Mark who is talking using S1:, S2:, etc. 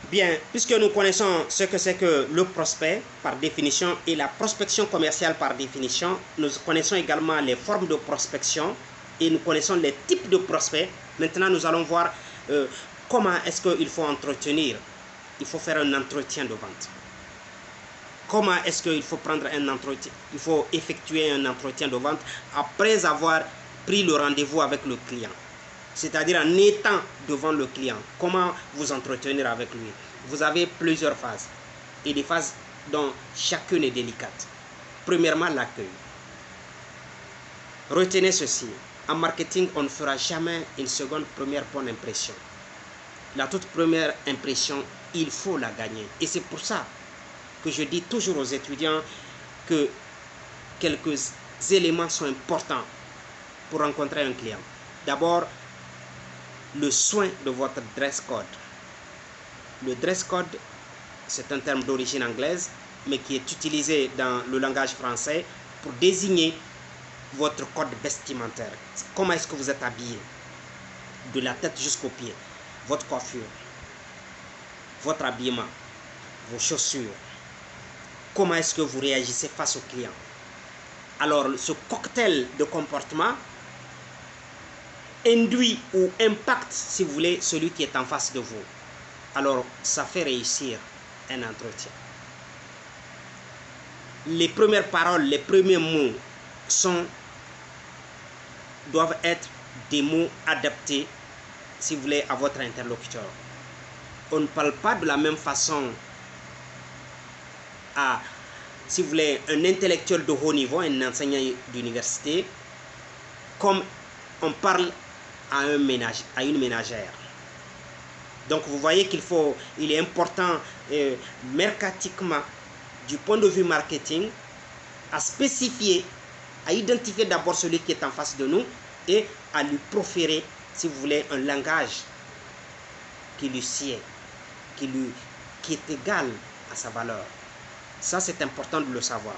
S1: Bien, puisque nous connaissons ce que c'est que le prospect par définition et la prospection commerciale par définition, nous connaissons également les formes de prospection et nous connaissons les types de prospects. Maintenant, nous allons voir comment est-ce qu'il faut entretenir. Il faut faire un entretien de vente. Comment est-ce qu'il faut prendre un entretien? Il faut effectuer un entretien de vente après avoir pris le rendez-vous avec le client. C'est-à-dire en étant devant le client. Comment vous entretenir avec lui? Vous avez plusieurs phases. Et des phases dont chacune est délicate. Premièrement, l'accueil. Retenez ceci. En marketing, on ne fera jamais une seconde première bonne impression. La toute première impression, il faut la gagner. Et c'est pour ça que je dis toujours aux étudiants que quelques éléments sont importants pour rencontrer un client. D'abord, le soin de votre dress code. Le dress code, c'est un terme d'origine anglaise, mais qui est utilisé dans le langage français pour désigner votre code vestimentaire. Comment est-ce que vous êtes habillé, de la tête jusqu'aux pieds, votre coiffure, votre habillement, vos chaussures. Comment est-ce que vous réagissez face au client? Alors, ce cocktail de comportement induit ou impacte, si vous voulez, celui qui est en face de vous. Alors, ça fait réussir un entretien. Les premières paroles, les premiers mots doivent être des mots adaptés, si vous voulez, à votre interlocuteur. On ne parle pas de la même façon à, si vous voulez, un intellectuel de haut niveau, un enseignant d'université, comme on parle à une ménagère. Donc vous voyez il est important mercatiquement, du point de vue marketing, à spécifier, à identifier d'abord celui qui est en face de nous et à lui proférer, si vous voulez, un langage qui lui sied, qui est égal à sa valeur. Ça, c'est important de le savoir.